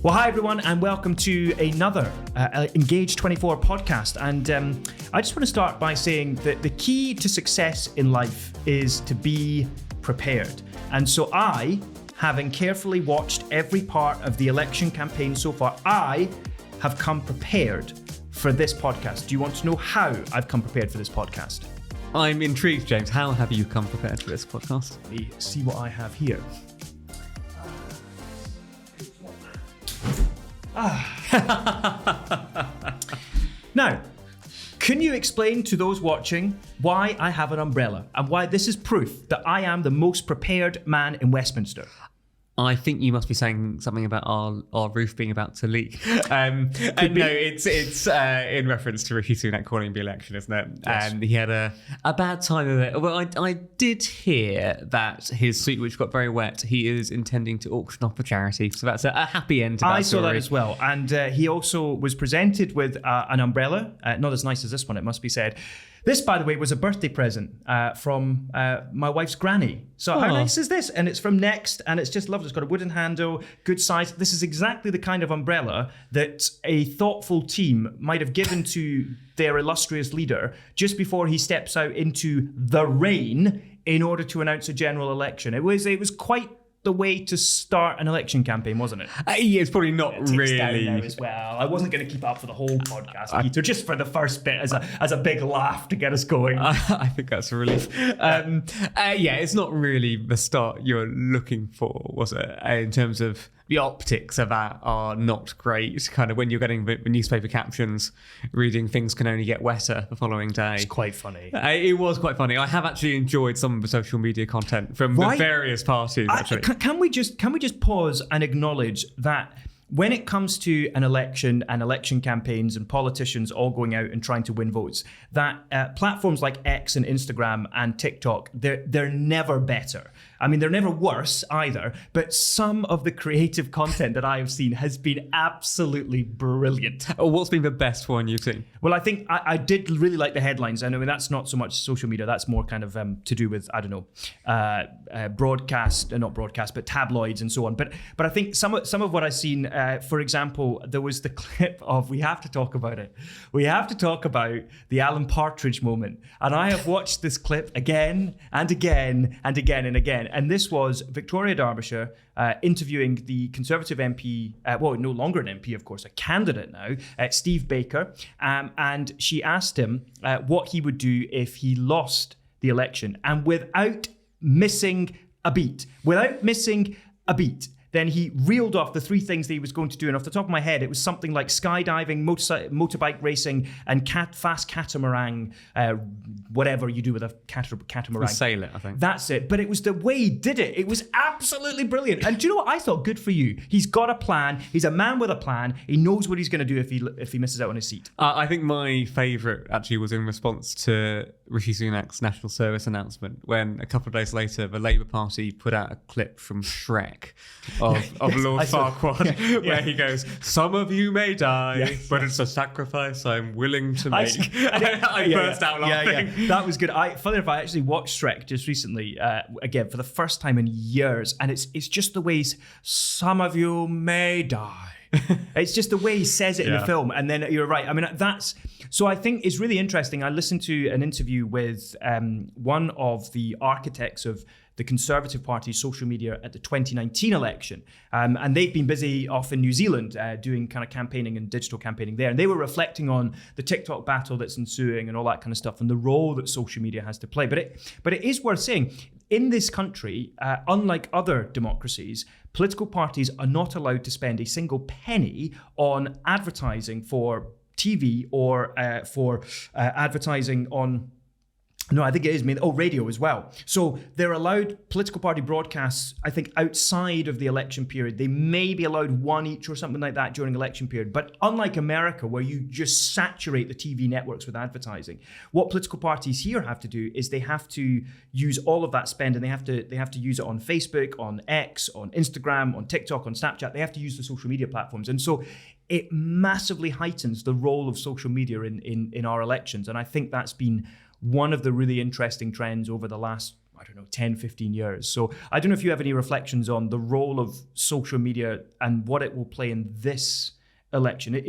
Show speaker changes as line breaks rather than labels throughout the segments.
Well, hi everyone, and welcome to another engaGE24 podcast. And I just want to start by saying that the key to success in life is to be prepared. And so I, having carefully watched every part of the election campaign so far, I have come prepared for this podcast. Do you want to know how I've come prepared for this podcast?
I'm intrigued, James. How have you come prepared for this podcast?
Let me see what I have here. Now, can you explain to those watching why I have an umbrella and why this is proof that I am the most prepared man in Westminster?
I think you must be saying something about our roof being about to leak. No, it's in reference to Rishi Sunak calling the election, isn't it?
Yes.
And he had a bad time of it. Well, I did hear that his suit, which got very wet, he is intending to auction off for charity. So that's a happy end to that story.
I saw that as well. And he also was presented with an umbrella, not as nice as this one, it must be said. This, by the way, was a birthday present from my wife's granny. So how nice is this? And it's from Next, and it's just lovely. It's got a wooden handle, good size. This is exactly the kind of umbrella that a thoughtful team might have given to their illustrious leader just before he steps out into the rain in order to announce a general election. It was quite the way to start an election campaign, wasn't it?
Yeah, it's probably not really.
There as well. I wasn't going to keep up for the whole podcast, Peter, just for the first bit as a big laugh to get us going.
I think that's a relief. Yeah, it's not really the start you're looking for, was it? In terms of the optics of that are not great. Kind of when you're getting the newspaper captions, reading things can only get wetter the following day.
It's quite funny.
It was quite funny. I have actually enjoyed some of the social media content from the various parties. Actually,
can we just pause and acknowledge that when it comes to an election and election campaigns and politicians all going out and trying to win votes, that platforms like X and Instagram and TikTok, they're never better. I mean, they're never worse either, but some of the creative content that I have seen has been absolutely brilliant.
What's been the best one you've seen?
Well, I think I did really like the headlines. And I mean, that's not so much social media. That's more kind of to do with, I don't know, not broadcast, but tabloids and so on. But I think some of what I've seen, for example, there was the clip of, we have to talk about it. We have to talk about the Alan Partridge moment. And I have watched this clip again and again and again and again. And this was Victoria Derbyshire interviewing the Conservative MP, no longer an MP, of course, a candidate now, Steve Baker. And she asked him what he would do if he lost the election. And without missing a beat, then he reeled off the three things that he was going to do. And off the top of my head, it was something like skydiving, motorbike racing, and fast catamaran, whatever you do with a catamaran.
Sail it, I think.
That's it. But it was the way he did it. It was absolutely brilliant. And do you know what I thought? Good for you. He's got a plan. He's a man with a plan. He knows what he's going to do if he misses out on his seat.
I think my favourite actually was in response to Rishi Sunak's national service announcement, when a couple of days later, the Labour Party put out a clip from Shrek of yes, Lord Farquaad, where he goes, "Some of you may die, but it's a sacrifice I'm willing to make." I burst out laughing.
Yeah. That was good. Funny enough, I actually watched Shrek just recently, again, for the first time in years, and it's just the way "some of you may die." It's just the way he says it in the film. And then you're right. I mean, so I think it's really interesting. I listened to an interview with one of the architects of the Conservative Party's social media at the 2019 election. And they've been busy off in New Zealand doing kind of campaigning and digital campaigning there. And they were reflecting on the TikTok battle that's ensuing and all that kind of stuff and the role that social media has to play. But it is worth saying, in this country, unlike other democracies, political parties are not allowed to spend a single penny on advertising for TV or for advertising on... No, I think it is. Radio as well. So they're allowed political party broadcasts, I think, outside of the election period. They may be allowed one each or something like that during election period. But unlike America, where you just saturate the TV networks with advertising, what political parties here have to do is they have to use all of that spend, and they have to use it on Facebook, on X, on Instagram, on TikTok, on Snapchat. They have to use the social media platforms. And so it massively heightens the role of social media in our elections. And I think that's been one of the really interesting trends over the last I don't know, 10, 15 years. So I don't know if you have any reflections on the role of social media and what it will play in this election.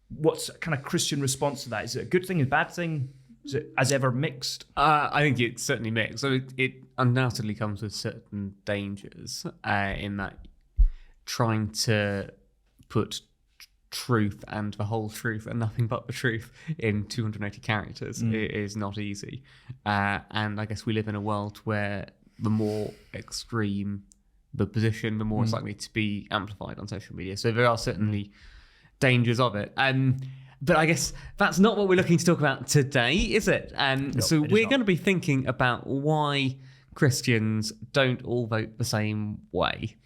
What's kind of Christian response to that? Is it a good thing, a bad thing? Is it as ever mixed?
I think it's certainly mixed. So it undoubtedly comes with certain dangers in that trying to put truth and the whole truth and nothing but the truth in 280 characters is not easy. And I guess we live in a world where the more extreme the position, the more it's likely to be amplified on social media. So there are certainly dangers of it. But I guess that's not what we're looking to talk about today, is it? So we're going to be thinking about why Christians don't all vote the same way.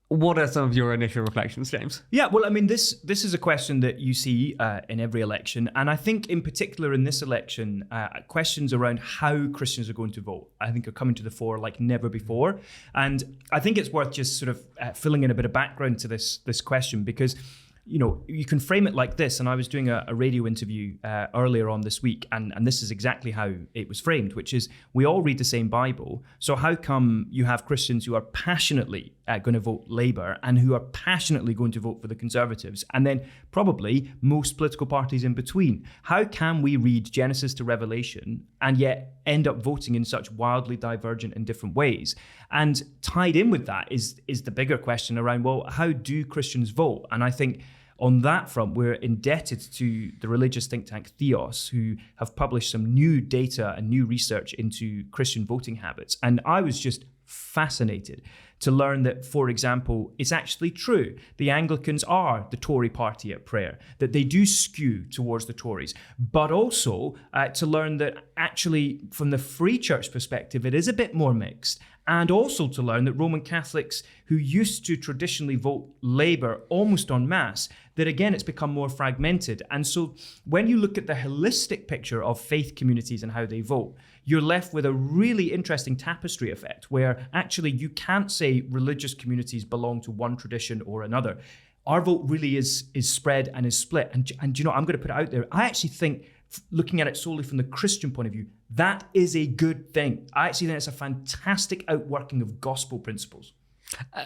What are some of your initial reflections, James?
Yeah, well, I mean, this is a question that you see in every election. And I think in particular in this election, questions around how Christians are going to vote, I think are coming to the fore like never before. And I think it's worth just sort of filling in a bit of background to this question, because you know, you can frame it like this, and I was doing a radio interview earlier on this week, and this is exactly how it was framed, which is we all read the same Bible, so how come you have Christians who are passionately going to vote Labour and who are passionately going to vote for the Conservatives, and then probably most political parties in between? How can we read Genesis to Revelation and yet end up voting in such wildly divergent and different ways? And tied in with that is the bigger question around, well, how do Christians vote? And I think on that front, we're indebted to the religious think tank Theos, who have published some new data and new research into Christian voting habits. And I was just fascinated to learn that, for example, it's actually true. The Anglicans are the Tory party at prayer, that they do skew towards the Tories, but also to learn that actually from the Free Church perspective, it is a bit more mixed. And also to learn that Roman Catholics who used to traditionally vote Labour almost en masse, that again, it's become more fragmented. And so when you look at the holistic picture of faith communities and how they vote, you're left with a really interesting tapestry effect where actually you can't say religious communities belong to one tradition or another. Our vote really is spread and is split. And you know, I'm going to put it out there. I actually think, looking at it solely from the Christian point of view, that is a good thing. I actually think it's a fantastic outworking of gospel principles.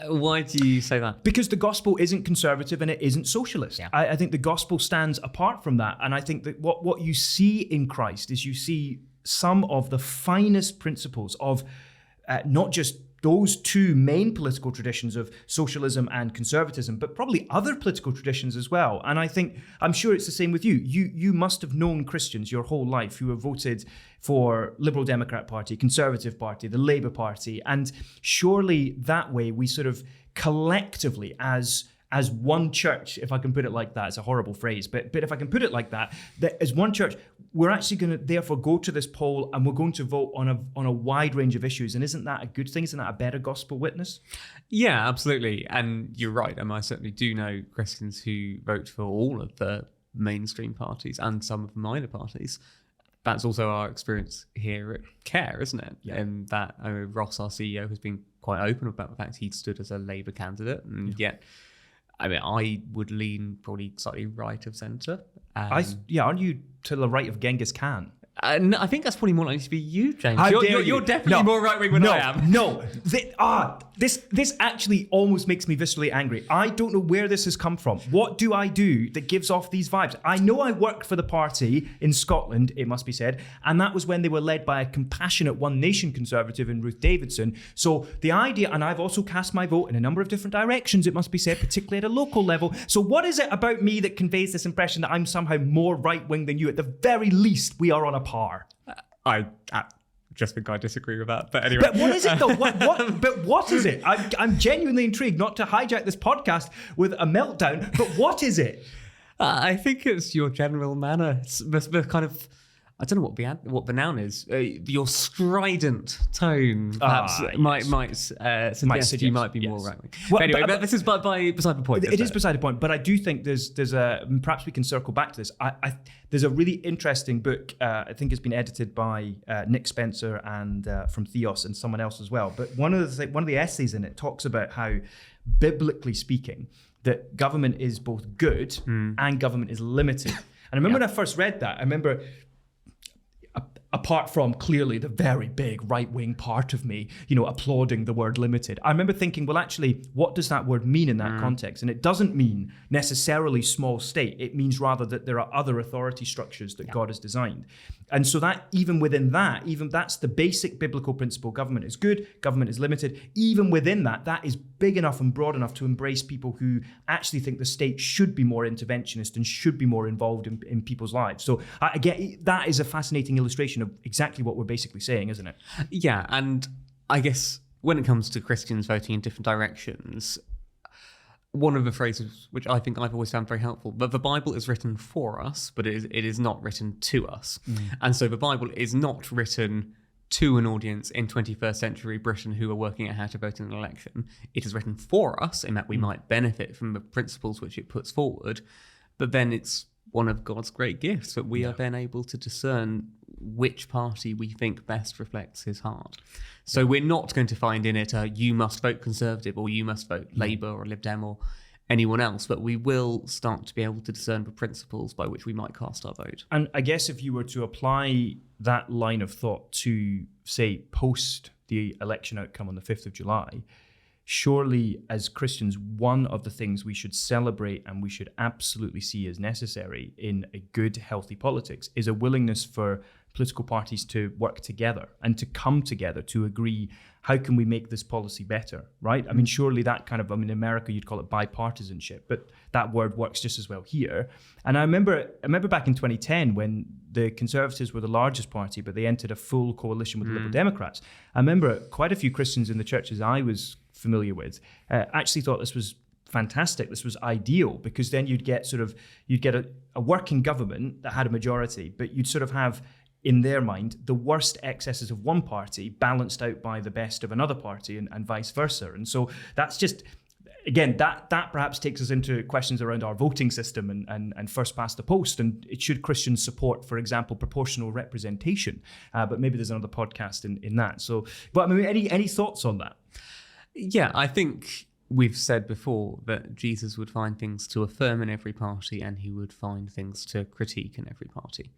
Why do you say that?
Because the gospel isn't conservative and it isn't socialist. Yeah. I think the gospel stands apart from that. And I think that what you see in Christ is you see some of the finest principles of not just those two main political traditions of socialism and conservatism, but probably other political traditions as well. And I think, I'm sure it's the same with you. You must have known Christians your whole life who have voted for Liberal Democrat Party, Conservative Party, the Labour Party. And surely that way we sort of collectively as one church, if I can put it like that, it's a horrible phrase, but if I can put it like that as one church, we're actually going to therefore go to this poll and we're going to vote on a wide range of issues. And isn't that a good thing? Isn't that a better gospel witness?
Yeah, absolutely. And you're right. I certainly do know Christians who vote for all of the mainstream parties and some of the minor parties. That's also our experience here at CARE, isn't it? Yeah. And that Ross, our CEO, has been quite open about the fact he stood as a Labour candidate, and yet, I mean, I would lean probably slightly right of centre.
Aren't you to the right of Genghis Khan?
No, I think that's probably more likely to be you, James. You're definitely more right-wing than I am.
No, this actually almost makes me viscerally angry. I don't know where this has come from. What do I do that gives off these vibes? I know I worked for the party in Scotland, it must be said, and that was when they were led by a compassionate One Nation conservative in Ruth Davidson. So the idea, and I've also cast my vote in a number of different directions, it must be said, particularly at a local level. So what is it about me that conveys this impression that I'm somehow more right-wing than you? At the very least, we are on a par.
I just think I disagree with that. But anyway.
But what is it though? What is it? I'm genuinely intrigued, not to hijack this podcast with a meltdown, but what is it?
I think it's your general manner. It's the kind of, I don't know what the noun is. Your strident tone perhaps might suggest you might be more right-wing. Well, but anyway, this is beside the point.
It is beside the point, but I do think there's a, perhaps we can circle back to this. There's a really interesting book, I think it's been edited by Nick Spencer and from Theos and someone else as well. But one of the essays in it talks about how, biblically speaking, that government is both good and government is limited. And I remember when I first read that, I remember apart from clearly the very big right-wing part of me, applauding the word limited, I remember thinking, well, actually, what does that word mean in that context? And it doesn't mean necessarily small state. It means rather that there are other authority structures that God has designed. And so that even within that, even that's the basic biblical principle, government is good, government is limited. Even within that, that is big enough and broad enough to embrace people who actually think the state should be more interventionist and should be more involved in people's lives. So I get that is a fascinating illustration of exactly what we're basically saying, isn't it?
Yeah, and I guess when it comes to Christians voting in different directions, one of the phrases which I think I've always found very helpful, but the Bible is written for us, but it is not written to us. And so the Bible is not written to an audience in 21st century Britain who are working out how to vote in an election. It is written for us in that we might benefit from the principles which it puts forward, but then it's one of God's great gifts that we are then able to discern which party we think best reflects his heart. So we're not going to find in it a you must vote Conservative or you must vote Labour or Lib Dem or anyone else, but we will start to be able to discern the principles by which we might cast our vote.
And I guess if you were to apply that line of thought to, say, post the election outcome on the 5th of July, surely as Christians, one of the things we should celebrate and we should absolutely see as necessary in a good, healthy politics is a willingness for political parties to work together and to come together to agree, how can we make this policy better, right? I mean, surely that kind of, in America, you'd call it bipartisanship, but that word works just as well here. And I remember back in 2010 when the Conservatives were the largest party, but they entered a full coalition with the Liberal Democrats. I remember quite a few Christians in the churches I was familiar with actually thought this was fantastic. This was ideal because then you'd get a working government that had a majority, but you'd sort of have, in their mind, the worst excesses of one party balanced out by the best of another party and vice versa. And so that's just, again, that perhaps takes us into questions around our voting system and first past the post. And it should Christians support, for example, proportional representation? But maybe there's another podcast in that. So, but I mean, any thoughts on that?
Yeah, I think we've said before that Jesus would find things to affirm in every party and he would find things to critique in every party.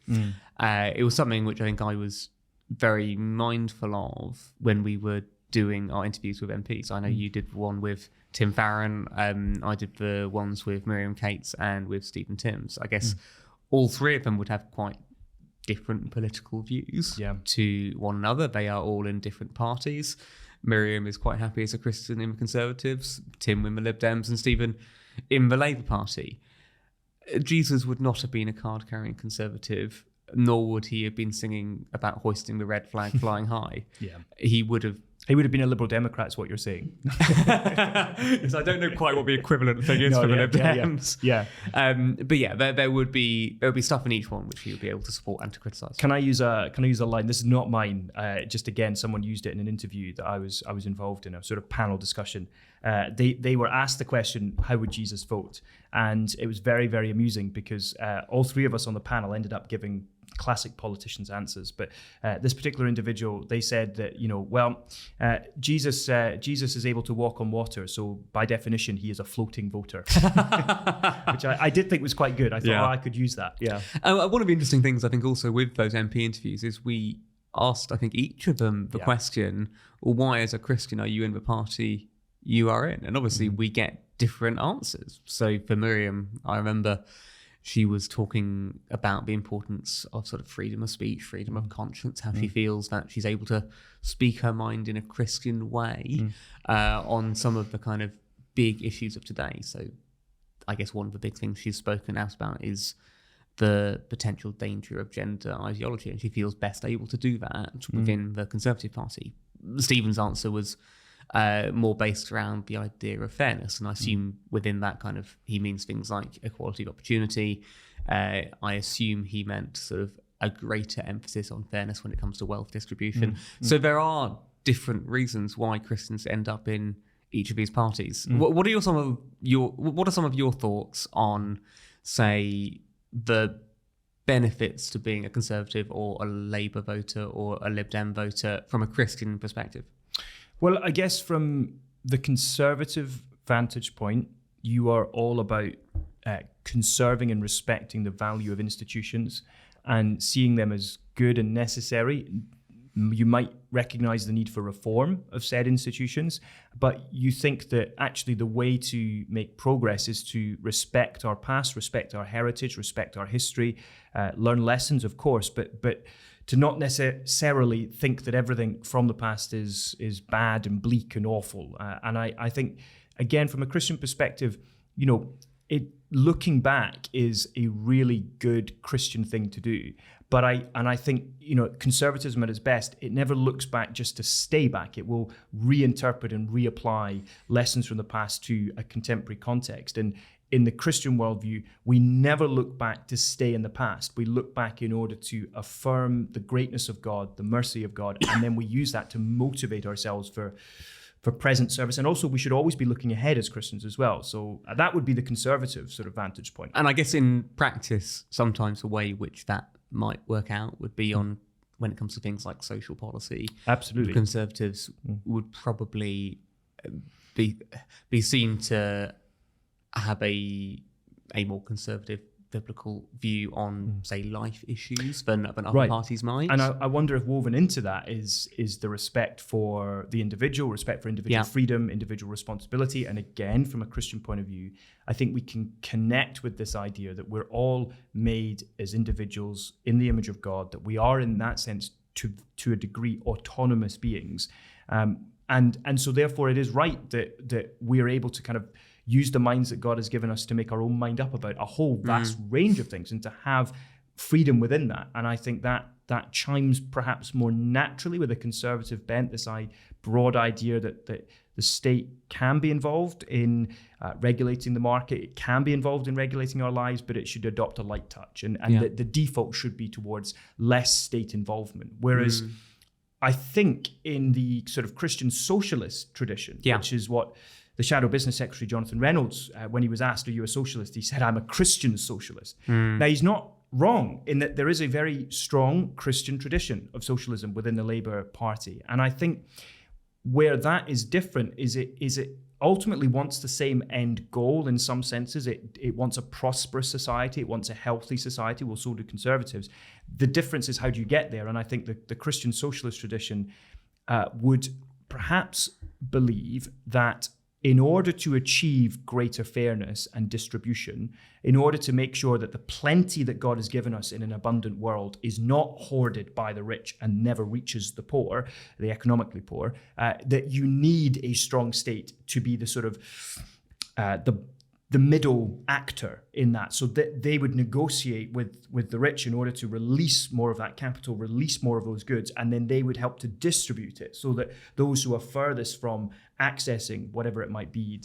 It was something which I think I was very mindful of when we were doing our interviews with MPs. I know you did one with Tim Farron, I did the ones with Miriam Cates and with Stephen Timms. I guess all three of them would have quite different political views to one another. They are all in different parties. Miriam is quite happy as a Christian in the Conservatives, Tim in the Lib Dems, and Stephen in the Labour Party. Jesus would not have been a card-carrying Conservative, nor would he have been singing about hoisting the red flag flying high. He would have been
a Liberal Democrat, is what you're saying.
Because I don't know quite what the equivalent thing is for the Lib Dems. But yeah, there would be stuff in each one which he would be able to support and to criticise.
Can I use a line? This is not mine. Just again, someone used it in an interview that I was involved in, a sort of panel discussion. They were asked the question, how would Jesus vote? And it was very, very amusing because all three of us on the panel ended up giving classic politicians' answers, but this particular individual, they said that Jesus is able to walk on water, so by definition he is a floating voter, which I did think was quite good. I thought I could use that.
One of the interesting things I think also with those MP interviews is we asked, I think, each of them the question, well, why as a Christian are you in the party you are in? And obviously we get different answers. So for Miriam, I remember she was talking about the importance of sort of freedom of speech, freedom of conscience, how she feels that she's able to speak her mind in a Christian way on some of the kind of big issues of today. So I guess one of the big things she's spoken out about is the potential danger of gender ideology, and she feels best able to do that within the Conservative Party. Stephen's answer was more based around the idea of fairness, and I assume within that kind of he means things like equality of opportunity. I assume he meant sort of a greater emphasis on fairness when it comes to wealth distribution. So there are different reasons why Christians end up in each of these parties. What are some of your thoughts on, say, the benefits to being a Conservative or a Labour voter or a Lib Dem voter from a Christian perspective?
Well, I guess from the Conservative vantage point, you are all about conserving and respecting the value of institutions and seeing them as good and necessary. You might recognize the need for reform of said institutions, but you think that actually the way to make progress is to respect our past, respect our heritage, respect our history, learn lessons, of course, but to not necessarily think that everything from the past is bad and bleak and awful. And I think, again, from a Christian perspective, looking back is a really good Christian thing to do. But I think, conservatism at its best, it never looks back just to stay back. It will reinterpret and reapply lessons from the past to a contemporary context. And in the Christian worldview, we never look back to stay in the past. We look back in order to affirm the greatness of God, the mercy of God, and then we use that to motivate ourselves for present service. And also, we should always be looking ahead as Christians as well. So that would be the conservative sort of vantage point.
And I guess in practice, sometimes the way which that might work out would be on when it comes to things like social policy.
Absolutely.
Conservatives would probably be seen to have a more conservative biblical view on, say, life issues than other parties might.
And I wonder if woven into that is the respect for the individual, respect for individual freedom, individual responsibility. And again, from a Christian point of view, I think we can connect with this idea that we're all made as individuals in the image of God, that we are in that sense to a degree autonomous beings. And so therefore it is right that we are able to kind of use the minds that God has given us to make our own mind up about a whole vast range of things and to have freedom within that. And I think that chimes perhaps more naturally with a conservative bent, this broad idea that the state can be involved in regulating the market, it can be involved in regulating our lives, but it should adopt a light touch. And the default should be towards less state involvement. Whereas I think in the sort of Christian socialist tradition, which is what the Shadow Business Secretary, Jonathan Reynolds, when he was asked, are you a socialist? He said, I'm a Christian socialist. Now, he's not wrong in that there is a very strong Christian tradition of socialism within the Labour Party. And I think where that is different is it ultimately wants the same end goal in some senses. It wants a prosperous society. It wants a healthy society. Well, so do conservatives. The difference is how do you get there? And I think the Christian socialist tradition would perhaps believe that in order to achieve greater fairness and distribution, in order to make sure that the plenty that God has given us in an abundant world is not hoarded by the rich and never reaches the poor, the economically poor, that you need a strong state to be the sort of the middle actor in that, so that they would negotiate with the rich in order to release more of that capital, release more of those goods, and then they would help to distribute it so that those who are furthest from accessing whatever it might be,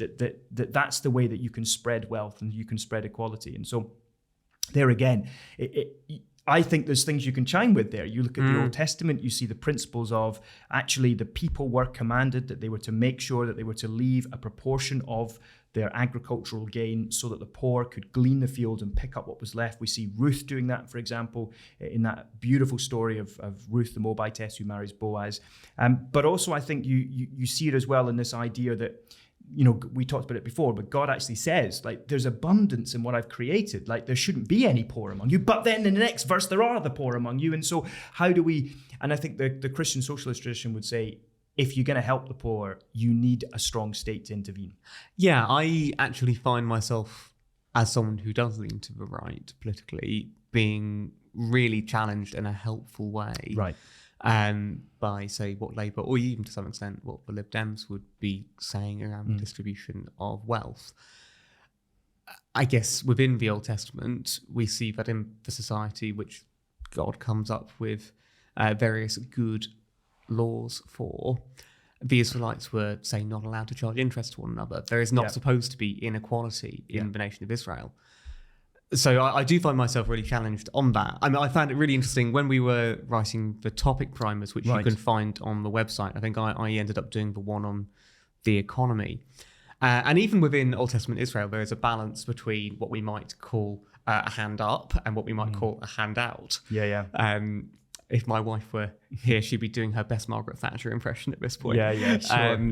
that's the way that you can spread wealth and you can spread equality. And so there again, I think there's things you can chime with there. You look at the Old Testament, you see the principles of actually the people were commanded that they were to make sure that they were to leave a proportion of their agricultural gain so that the poor could glean the field and pick up what was left. We see Ruth doing that, for example, in that beautiful story of Ruth the Moabitess who marries Boaz. But also I think you see it as well in this idea that, we talked about it before, but God actually says, like, there's abundance in what I've created. Like, there shouldn't be any poor among you. But then in the next verse, there are the poor among you. And so how do we, and I think the Christian socialist tradition would say, if you're going to help the poor, you need a strong state to intervene.
Yeah, I actually find myself, as someone who does lean to the right politically, being really challenged in a helpful way.
Right.
By, say, what Labour, or even to some extent what the Lib Dems would be saying around the distribution of wealth. I guess within the Old Testament, we see that in the society which God comes up with various good laws for, the Israelites were, say, not allowed to charge interest to one another. There is not supposed to be inequality in the nation of Israel. So I do find myself really challenged on that. I mean, I found it really interesting when we were writing the topic primers, which you can find on the website. I think I ended up doing the one on the economy. And even within Old Testament Israel, there is a balance between what we might call a hand up and what we might call a hand out.
Yeah.
If my wife were here, she'd be doing her best Margaret Thatcher impression at this point.
Yeah,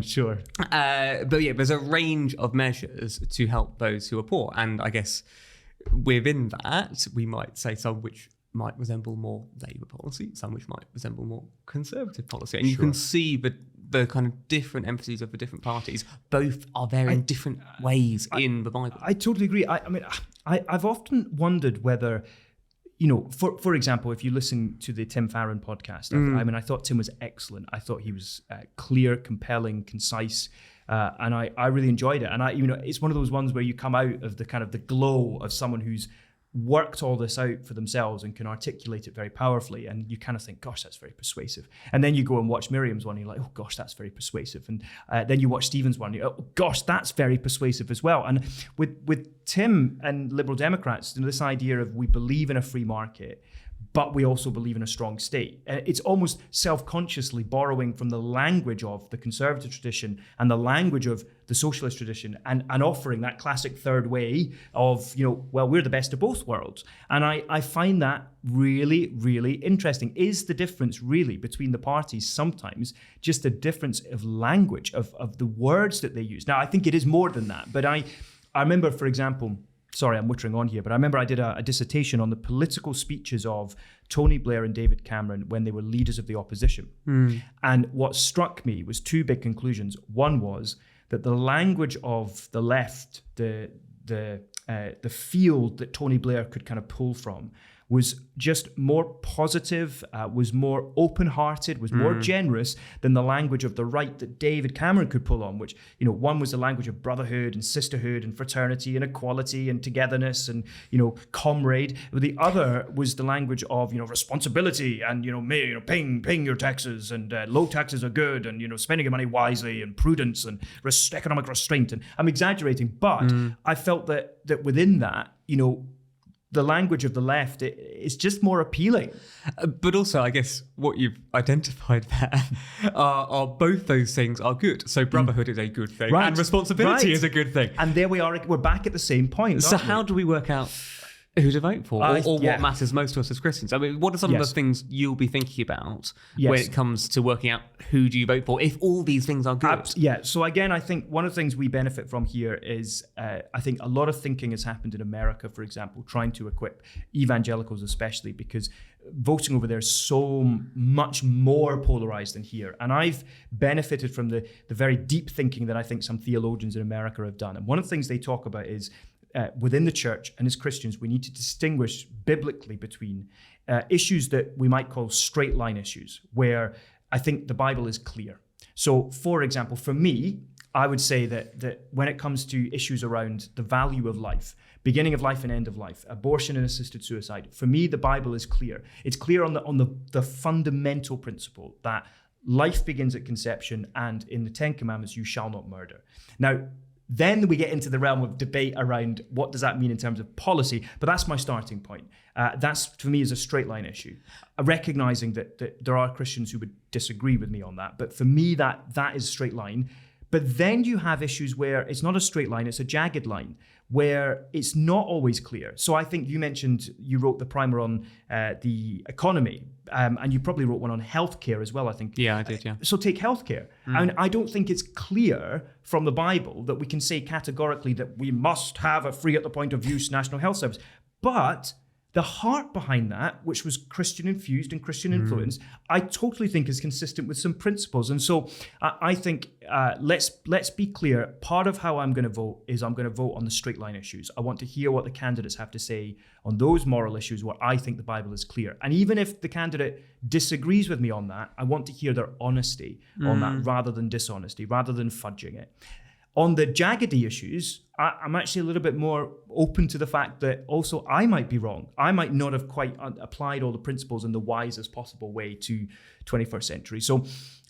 sure.
But yeah, there's a range of measures to help those who are poor. And I guess within that, we might say some which might resemble more Labour policy, some which might resemble more Conservative policy. And you can see the kind of different emphases of the different parties. Both are there in different ways in the Bible.
I totally agree. I mean, I've often wondered whether, for example, if you listen to the Tim Farron podcast, I thought Tim was excellent. I thought he was clear, compelling, concise, and I really enjoyed it. And it's one of those ones where you come out of the kind of the glow of someone who's worked all this out for themselves and can articulate it very powerfully, and you kind of think, gosh, that's very persuasive. And then you go and watch Miriam's one and you're like, oh gosh, that's very persuasive. And then you watch Stephen's one and you're, oh gosh, that's very persuasive as well. And with Tim and Liberal Democrats, this idea of we believe in a free market, but we also believe in a strong state. It's almost self-consciously borrowing from the language of the conservative tradition and the language of the socialist tradition and offering that classic third way of, we're the best of both worlds. And I find that really, really interesting. Is the difference really between the parties sometimes just a difference of language, of the words that they use? Now, I think it is more than that. But I remember, for example, sorry, I'm wittering on here, but I remember I did a dissertation on the political speeches of Tony Blair and David Cameron when they were leaders of the opposition. And what struck me was two big conclusions. One was that the language of the left, the field that Tony Blair could kind of pull from, was just more positive, was more open-hearted, was more generous than the language of the right that David Cameron could pull on, which, one was the language of brotherhood and sisterhood and fraternity and equality and togetherness and, comrade. The other was the language of, responsibility and, paying your taxes and low taxes are good and, spending your money wisely and prudence and economic restraint. And I'm exaggerating, but I felt that within that, the language of the left is just more appealing.
But also, I guess what you've identified there are both those things are good. So brotherhood is a good thing, and responsibility is a good thing.
And there we are. We're back at the same point.
So how do we work out who to vote for, or what matters most to us as Christians? I mean, what are some of the things you'll be thinking about when it comes to working out who do you vote for if all these things are good?
So again, I think one of the things we benefit from here is I think a lot of thinking has happened in America, for example, trying to equip evangelicals especially, because voting over there is so much more polarized than here. And I've benefited from the very deep thinking that I think some theologians in America have done. And one of the things they talk about is within the church and as Christians, we need to distinguish biblically between issues that we might call straight line issues, where I think the Bible is clear. So, for example, for me, I would say that when it comes to issues around the value of life, beginning of life and end of life, abortion and assisted suicide, for me, the Bible is clear. It's clear on the fundamental principle that life begins at conception, and in the Ten Commandments, you shall not murder. Now, then we get into the realm of debate around what does that mean in terms of policy, but that's my starting point. That's, for me, is a straight line issue, recognizing that there are Christians who would disagree with me on that, but for me, that is straight line. But then you have issues where it's not a straight line, it's a jagged line, where it's not always clear. So I think you wrote the primer on the economy, and you probably wrote one on healthcare as well, I think.
Yeah, I did, yeah.
So take healthcare. And I don't think it's clear from the Bible that we can say categorically that we must have a free at the point of use national health service. But the heart behind that, which was Christian infused and Christian influence, I totally think is consistent with some principles. And so I think let's be clear. Part of how I'm going to vote is I'm going to vote on the straight line issues. I want to hear what the candidates have to say on those moral issues where I think the Bible is clear. And even if the candidate disagrees with me on that, I want to hear their honesty on that rather than dishonesty, rather than fudging it. On the jaggedy issues, I'm actually a little bit more open to the fact that also I might be wrong. I might not have quite applied all the principles in the wisest possible way to 21st century. So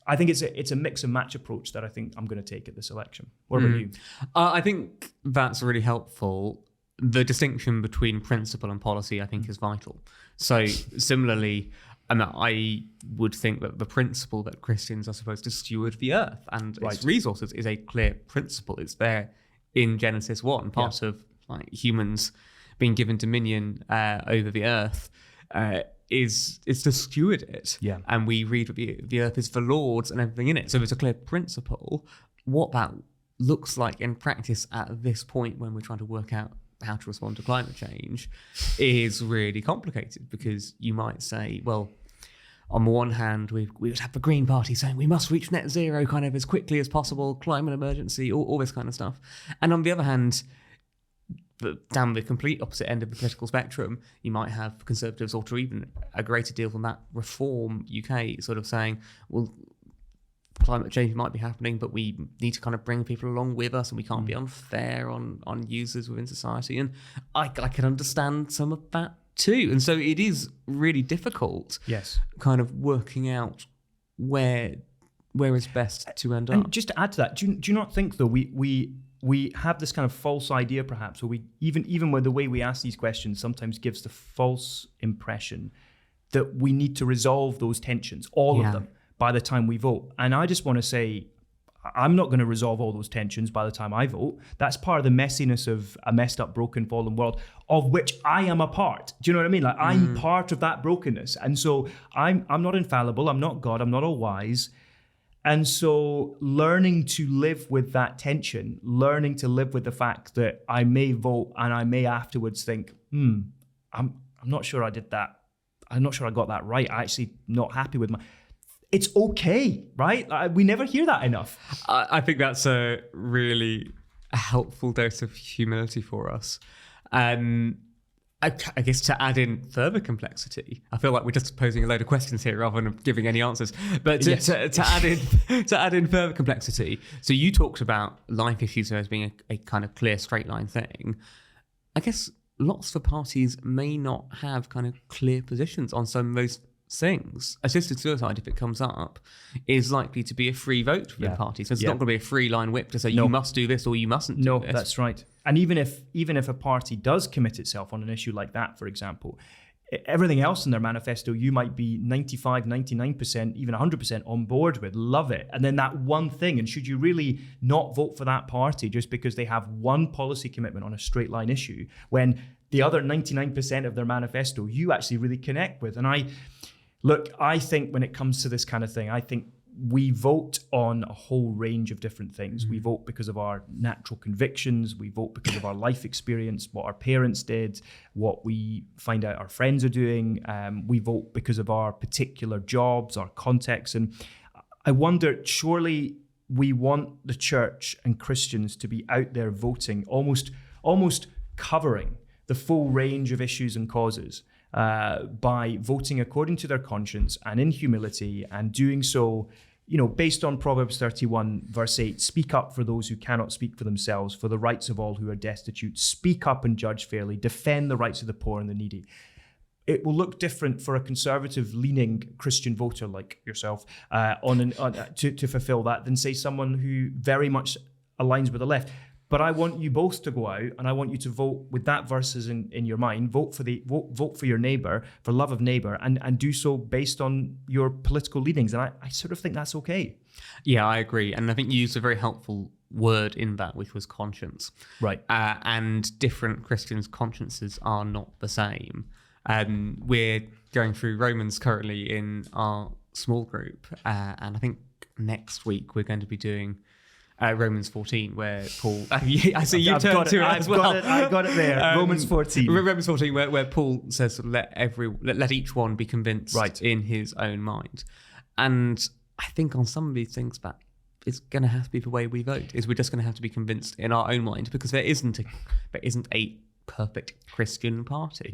I think it's a mix and match approach that I think I'm going to take at this election. What about you?
I think that's really helpful. The distinction between principle and policy, I think, is vital. So similarly, I would think that the principle that Christians are supposed to steward the earth and its resources is a clear principle. It's there in Genesis 1, part of humans being given dominion over the earth is to steward it. Yeah. And we read that the earth is the Lord's and everything in it. So there's a clear principle. What that looks like in practice at this point when we're trying to work out how to respond to climate change is really complicated, because you might say, well, on the one hand, we would have the Green Party saying we must reach net zero kind of as quickly as possible, climate emergency, all this kind of stuff. And on the other hand, down the complete opposite end of the political spectrum, you might have Conservatives, or to even a greater deal than that, Reform UK, sort of saying, well, climate change might be happening, but we need to kind of bring people along with us, and we can't be unfair on users within society. And I can understand some of that too. And so it is really difficult, kind of working out where is best to end up.
And just to add to that, do you not think, though, we have this kind of false idea, perhaps, or we even with the way we ask these questions sometimes gives the false impression that we need to resolve those tensions, all of them, by the time we vote. And I just want to say, I'm not going to resolve all those tensions by the time I vote. That's part of the messiness of a messed up, broken, fallen world, of which I am a part. Do you know what I mean? Like, I'm part of that brokenness. And so I'm not infallible. I'm not God. I'm not all wise. And so learning to live with that tension, learning to live with the fact that I may vote and I may afterwards think, I'm not sure I did that. I'm not sure I got that right. I'm actually not happy with it's okay, right? We never hear that enough.
I think that's a really helpful dose of humility for us. I guess to add in further complexity, I feel like we're just posing a load of questions here rather than giving any answers. But to add in further complexity, so you talked about life issues as being a kind of clear straight line thing. I guess lots of parties may not have kind of clear positions on some of those things. Assisted suicide, if it comes up, is likely to be a free vote within parties. So it's not going to be a free line whip to say you must do this or you mustn't do this.
No, that's right. And even if a party does commit itself on an issue like that, for example, everything else in their manifesto, you might be 95, 99%, even 100% on board with, love it. And then that one thing, and should you really not vote for that party just because they have one policy commitment on a straight line issue, when the other 99% of their manifesto you actually really connect with? And I think when it comes to this kind of thing, I think we vote on a whole range of different things. We vote because of our natural convictions. We vote because of our life experience, what our parents did, what we find out our friends are doing. We vote because of our particular jobs, our context. And I wonder, surely we want the church and Christians to be out there voting, almost covering the full range of issues and causes, by voting according to their conscience and in humility, and doing so, based on Proverbs 31, verse 8, speak up for those who cannot speak for themselves, for the rights of all who are destitute. Speak up and judge fairly. Defend the rights of the poor and the needy. It will look different for a conservative-leaning Christian voter like yourself to fulfill that than, say, someone who very much aligns with the left. But I want you both to go out, and I want you to vote with that verses in your mind. Vote for your neighbour, for love of neighbour, and do so based on your political leanings. And I sort of think that's okay.
Yeah, I agree. And I think you used a very helpful word in that, which was conscience.
Right.
And different Christians' consciences are not the same. We're going through Romans currently in our small group, and I think next week we're going to be doing Romans 14, where Paul... I see you turned to it as well.
I've got it there. Romans 14.
Romans 14, where Paul says, let each one be convinced in his own mind. And I think on some of these things, that it's going to have to be the way we vote, is we're just going to have to be convinced in our own mind, because there isn't a perfect Christian party.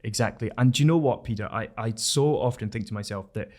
Exactly. And do you know what, Peter? I so often think to myself that,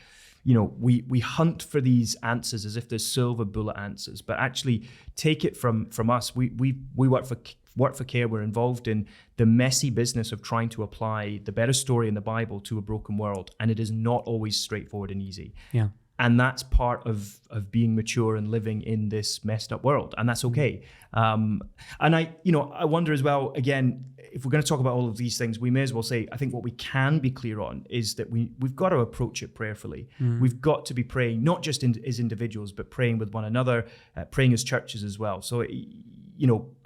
we hunt for these answers as if there's silver bullet answers, but actually take it from us. We work for Care. We're involved in the messy business of trying to apply the better story in the Bible to a broken world, and it is not always straightforward and easy.
Yeah.
And that's part of being mature and living in this messed up world, and that's okay. And I wonder as well, again, if we're going to talk about all of these things, we may as well say, I think what we can be clear on is that we've got to approach it prayerfully. We've got to be praying, not just as individuals, but praying with one another, praying as churches as well. So,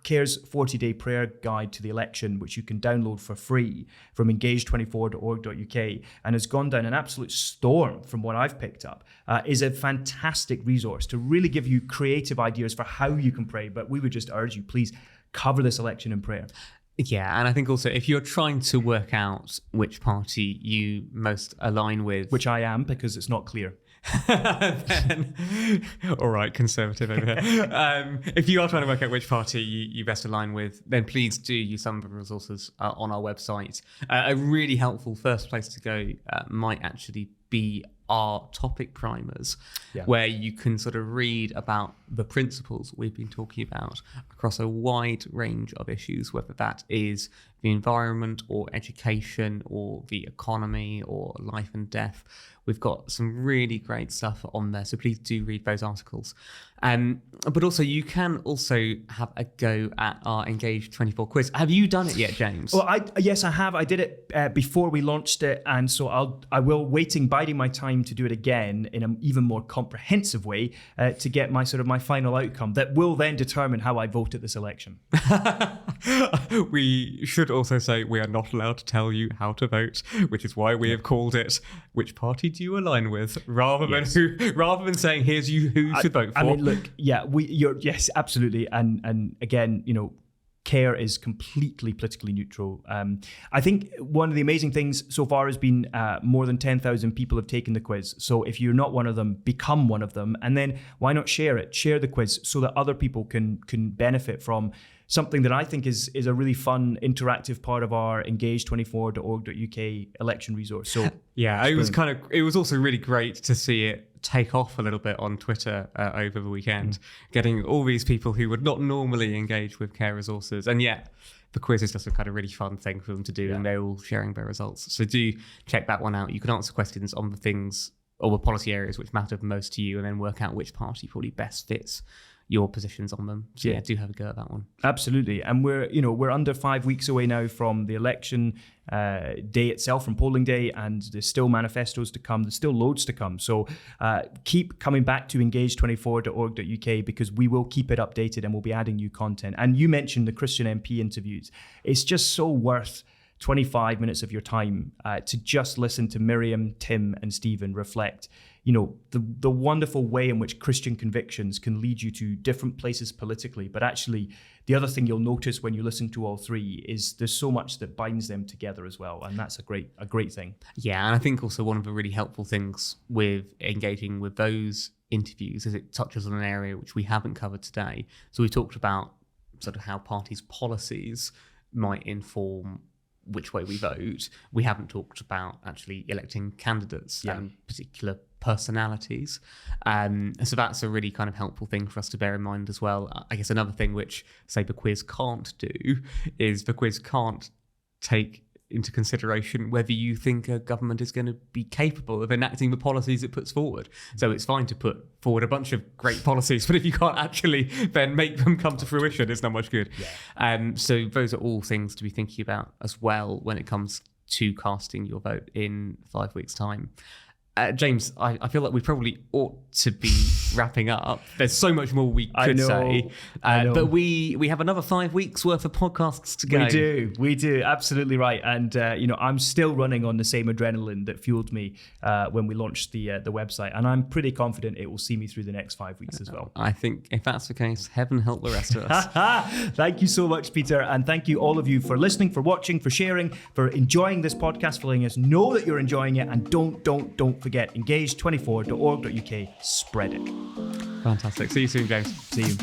Care's 40-day prayer guide to the election, which you can download for free from engaGE24.org.uk, and has gone down an absolute storm from what I've picked up, is a fantastic resource to really give you creative ideas for how you can pray. But we would just urge you, please cover this election in prayer.
Yeah, and I think also if you're trying to work out which party you most align with,
which I am because it's not clear.
Then, all right, conservative over here. If you are trying to work out which party you best align with, then please do use some of the resources on our website. A really helpful first place to go might actually be our topic primers, where you can sort of read about the principles we've been talking about across a wide range of issues, whether that is the environment or education or the economy or life and death. We've got some really great stuff on there, so please do read those articles. But also, you can also have a go at our engaGE24 quiz. Have you done it yet, James?
Well, yes, I have. I did it before we launched it, and so I will biding my time to do it again in an even more comprehensive way to get my final outcome that will then determine how I vote at this election.
We should also say we are not allowed to tell you how to vote, which is why we have called it "Which Party Do You Align With?" rather than saying "Here's who you should vote for."
I mean, look, yes, absolutely, and again, CARE is completely politically neutral. I think one of the amazing things so far has been more than 10,000 people have taken the quiz. So if you're not one of them, become one of them, and then why not share it? Share the quiz so that other people can benefit from something that I think is a really fun, interactive part of our engaGE24.org.uk election resource. So
yeah, it was also really great to see it take off a little bit on Twitter over the weekend, getting all these people who would not normally engage with CARE resources, and yet the quiz is just a kind of really fun thing for them to do, and they're all sharing their results. So do check that one out. You can answer questions on the things or the policy areas which matter most to you, and then work out which party probably best fits your positions on them. So do have a go at that one.
Absolutely. And we're under 5 weeks away now from the election day itself, from polling day, and there's still manifestos to come. There's still loads to come. So keep coming back to engaGE24.org.uk because we will keep it updated and we'll be adding new content. And you mentioned the Christian MP interviews. It's just so worth 25 minutes of your time to just listen to Miriam, Tim, and Stephen reflect, the wonderful way in which Christian convictions can lead you to different places politically. But actually, the other thing you'll notice when you listen to all three is there's so much that binds them together as well. And that's a great thing. Yeah,
and I think also one of the really helpful things with engaging with those interviews is it touches on an area which we haven't covered today. So we talked about sort of how parties' policies might inform which way we vote. We haven't talked about actually electing candidates and particular personalities. So that's a really kind of helpful thing for us to bear in mind as well. I guess another thing which, say, the quiz can't do is the quiz can't take into consideration whether you think a government is going to be capable of enacting the policies it puts forward. So it's fine to put forward a bunch of great policies, but if you can't actually then make them come to fruition, it's not much good. So those are all things to be thinking about as well when it comes to casting your vote in 5 weeks' time. James, I feel like we probably ought to be wrapping up. There's so much more we could say. But we have another 5 weeks worth of podcasts to go.
We do. Absolutely right. And, I'm still running on the same adrenaline that fueled me when we launched the website. And I'm pretty confident it will see me through the next 5 weeks as well.
I think if that's the case, heaven help the rest of us.
Thank you so much, Peter. And thank you all of you for listening, for watching, for sharing, for enjoying this podcast, for letting us know that you're enjoying it. And don't forget, engaGE24.org.uk. Spread it.
Fantastic. See you soon, James.
See you.